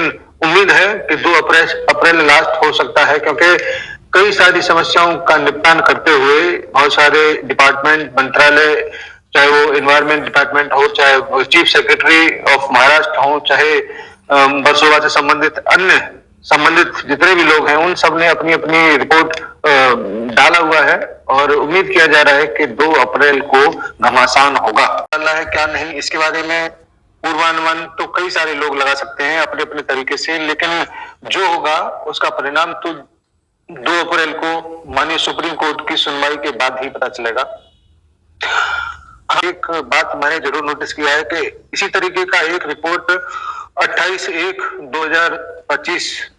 लेकिन उम्मीद है कि 2 अप्रैल लास्ट हो सकता है, क्योंकि कई सारी समस्याओं का निपटान करते हुए बहुत सारे डिपार्टमेंट, मंत्रालय, चाहे वो एनवायरमेंट डिपार्टमेंट हो, चाहे वो चीफ सेक्रेटरी ऑफ महाराष्ट्र हो, चाहे वर्सोवा से संबंधित जितने भी लोग हैं, उन सब ने अपनी अपनी रिपोर्ट डाला हुआ है और उम्मीद किया जा रहा है कि 2 अप्रैल को घमासान होगा। डाला है क्या नहीं, इसके बारे में पूर्वानुमान तो कई सारे लोग लगा सकते हैं अपने अपने तरीके से, लेकिन जो होगा उसका परिणाम तो 2 अप्रैल को माननीय सुप्रीम कोर्ट की सुनवाई के बाद ही पता चलेगा। एक बात मैंने जरूर नोटिस किया है कि इसी तरीके का एक रिपोर्ट 28/1/2025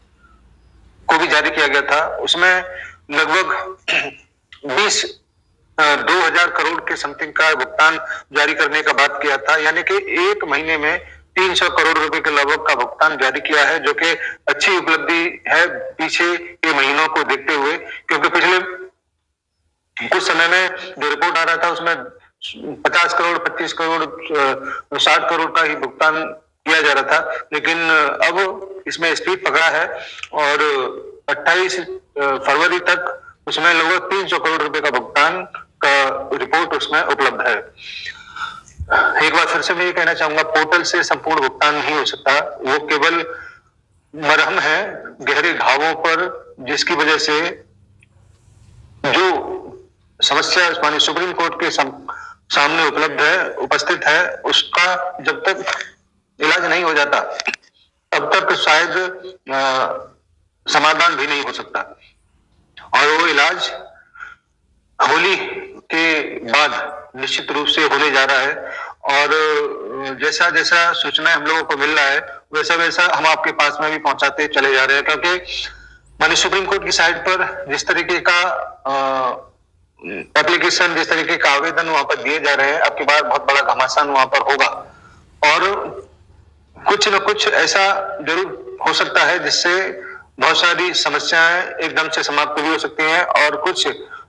को भी जारी किया गया था। उसमें लगभग 2000 करोड़ के समथिंग का भुगतान जारी करने का बात किया था, यानी कि एक महीने में 300 करोड़ रुपए के लगभग का भुगतान जारी किया है, जो कि अच्छी उपलब्धि है पीछे के महीनों को देखते हुए, क्योंकि पिछले कुछ समय में जो रिपोर्ट आ रहा था उसमें 50 करोड़, 25 करोड़, 60 करोड़ का ही भुगतान किया जा रहा था, लेकिन अब इसमें स्पीड पकड़ा है और 28 फरवरी तक उसमें लगभग 300 करोड़ रुपए का भुगतान का रिपोर्ट उसमें उपलब्ध है। एक बार फिर से मैं ये कहना चाहूंगा, पोर्टल से संपूर्ण भुगतान नहीं हो सकता, वो केवल मरहम है गहरे घावों पर, जिसकी वजह से जो समस्या माननीय सुप्रीम कोर्ट के सामने उपस्थित है, उसका जब तक इलाज नहीं हो जाता तब तक शायद समाधान भी नहीं हो सकता, और वो इलाज होली के बाद निश्चित रूप से होने जा रहा है। और जैसा जैसा सूचना हम लोगों को मिल रहा है वैसा वैसा हम आपके पास में भी पहुंचाते चले जा रहे हैं, क्योंकि माननीय सुप्रीम कोर्ट की साइट पर जिस तरीके का एप्लीकेशन, जिस तरीके का आवेदन वहां पर दिए जा रहे हैं, आपके बाद बहुत बड़ा घमासान वहां पर होगा और कुछ न कुछ ऐसा जरूर हो सकता है जिससे बहुत सारी समस्याएं एकदम से समाप्त भी हो सकती हैं और कुछ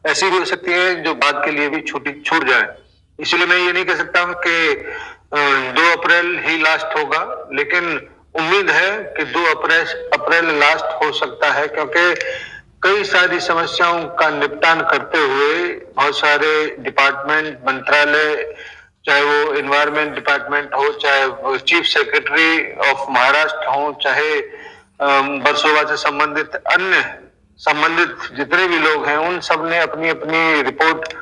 ऐसी भी हो सकती है जो बाद के लिए भी छूट जाए। इसलिए मैं ये नहीं कह सकता हूं कि 2 अप्रैल ही लास्ट होगा, लेकिन उम्मीद है कि 2 अप्रैल लास्ट हो सकता है, क्योंकि कई सारी समस्याओं का निपटान करते हुए बहुत सारे डिपार्टमेंट, मंत्रालय, चाहे वो एनवायरमेंट डिपार्टमेंट हो, चाहे वो चीफ सेक्रेटरी ऑफ महाराष्ट्र हो, चाहे वर्सोवा से संबंधित जितने भी लोग हैं, उन सब ने अपनी अपनी रिपोर्ट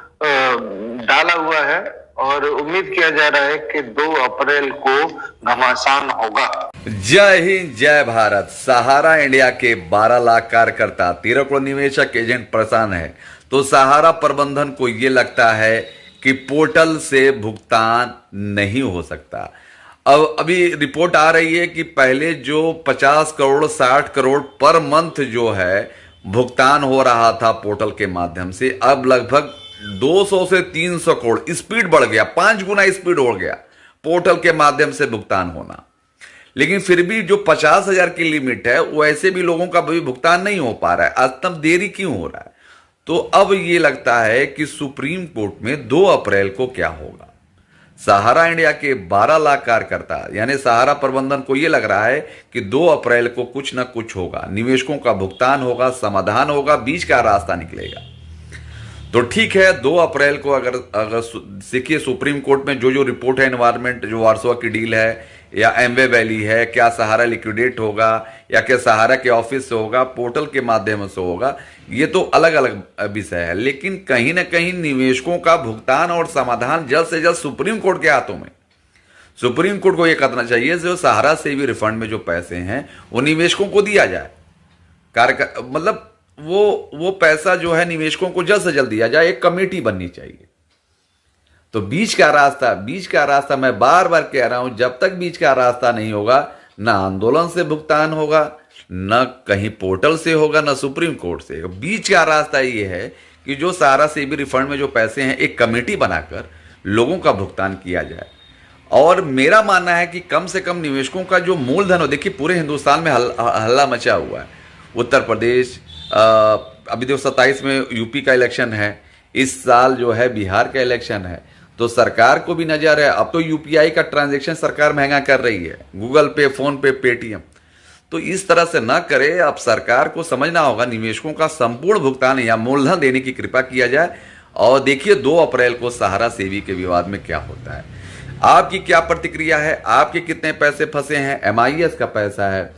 डाला हुआ है और उम्मीद किया जा रहा है कि 2 अप्रैल को घमासान होगा। जय हिंद, जय भारत। सहारा इंडिया के 12 लाख कार्यकर्ता, 13 करोड़ निवेशक एजेंट परेशान है, तो सहारा प्रबंधन को यह लगता है कि पोर्टल से भुगतान नहीं हो सकता। अब अभी रिपोर्ट आ रही है कि पहले जो 50 करोड़ 60 करोड़ पर मंथ जो है भुगतान हो रहा था पोर्टल के माध्यम से, अब लगभग 200 से 300 करोड़ स्पीड बढ़ गया, 5 गुना स्पीड हो गया पोर्टल के माध्यम से भुगतान होना। लेकिन फिर भी जो 50,000 की लिमिट है वो ऐसे भी लोगों का भी भुगतान नहीं हो पा रहा है। आज तक देरी क्यों हो रहा है? तो अब ये लगता है कि सुप्रीम कोर्ट में 2 अप्रैल को क्या होगा। सहारा इंडिया के 12 लाख कार्यकर्ता यानी सहारा प्रबंधन को यह लग रहा है कि 2 अप्रैल को कुछ ना कुछ होगा, निवेशकों का भुगतान होगा, समाधान होगा, बीच का रास्ता निकलेगा। तो ठीक है, 2 अप्रैल को अगर देखिए सुप्रीम कोर्ट में जो रिपोर्ट है, एनवायरमेंट जो वार्सोवा की डील है या एमवे वैली है, क्या सहारा लिक्विडेट होगा या क्या सहारा के ऑफिस से होगा, पोर्टल के माध्यम से होगा, ये तो अलग अलग विषय है। लेकिन कहीं ना कहीं निवेशकों का भुगतान और समाधान जल्द से जल्द सुप्रीम कोर्ट के हाथों में। सुप्रीम कोर्ट को यह करना चाहिए जो सहारा से भी रिफंड में जो पैसे हैं वो निवेशकों को दिया जाए। मतलब वो पैसा जो है निवेशकों को जल्द से जल्द दिया जाए, एक कमेटी बननी चाहिए। तो बीच का रास्ता मैं बार बार कह रहा हूं, जब तक बीच का रास्ता नहीं होगा, ना आंदोलन से भुगतान होगा, न कहीं पोर्टल से होगा, न सुप्रीम कोर्ट से। बीच का रास्ता ये है कि जो सहारा से भी रिफंड में जो पैसे हैं एक कमेटी बनाकर लोगों का भुगतान किया जाए। और मेरा मानना है कि कम से कम निवेशकों का जो मूलधन हो, देखिए पूरे हिंदुस्तान में हल्ला मचा हुआ है। उत्तर प्रदेश, अभी देखो 27 में यूपी का इलेक्शन है, इस साल जो है बिहार का इलेक्शन है, तो सरकार को भी नजर है। अब तो यूपीआई का ट्रांजैक्शन सरकार महंगा कर रही है, गूगल पे, फोन पे, पेटीएम। तो इस तरह से न करे। अब सरकार को समझना होगा, निवेशकों का संपूर्ण भुगतान या मूलधन देने की कृपा किया जाए। और देखिए 2 अप्रैल को सहारा सेवी के विवाद में क्या होता है। आपकी क्या प्रतिक्रिया है? आपके कितने पैसे फंसे हैं? MIS का पैसा है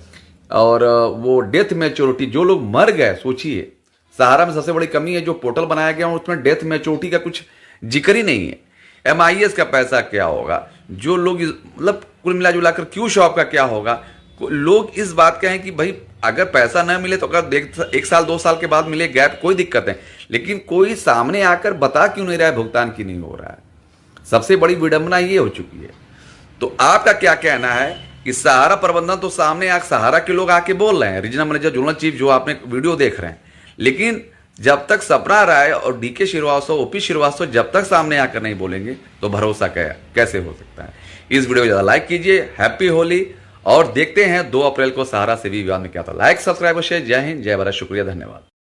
और वो डेथ मैच्योरिटी, जो लोग मर गए, सोचिए सहारा में सबसे बड़ी कमी है जो पोर्टल बनाया गया उसमें डेथ मैच्योरिटी का कुछ जिक्र ही नहीं है। MIS का पैसा क्या होगा? जो लोग मतलब कुल मिला जुलाकर क्यू शॉप का क्या होगा? लोग इस बात का है कि भाई अगर पैसा न मिले तो अगर 1 साल 2 साल के बाद मिले गैप, कोई दिक्कत नहीं, लेकिन कोई सामने आकर बता क्यों नहीं रहा है भुगतान क्यों नहीं हो रहा है। सबसे बड़ी विडंबना ये हो चुकी है। तो आपका क्या कहना है कि सहारा प्रबंधन तो सामने सहारा के लोग आके बोल रहे हैं, रीजनल मैनेजर, जोनल चीफ, जो आपने वीडियो देख रहे हैं, लेकिन जब तक सपना राय और DK श्रीवास्तव, OP श्रीवास्तव जब तक सामने आकर नहीं बोलेंगे तो भरोसा कैसे हो सकता है। इस वीडियो को ज्यादा लाइक कीजिए। हैप्पी होली। और देखते हैं 2 अप्रैल को सहारा सेवी विवाद में क्या था। लाइक, सब्सक्राइब और शेयर। जय हिंद, जय भारत, शुक्रिया, धन्यवाद।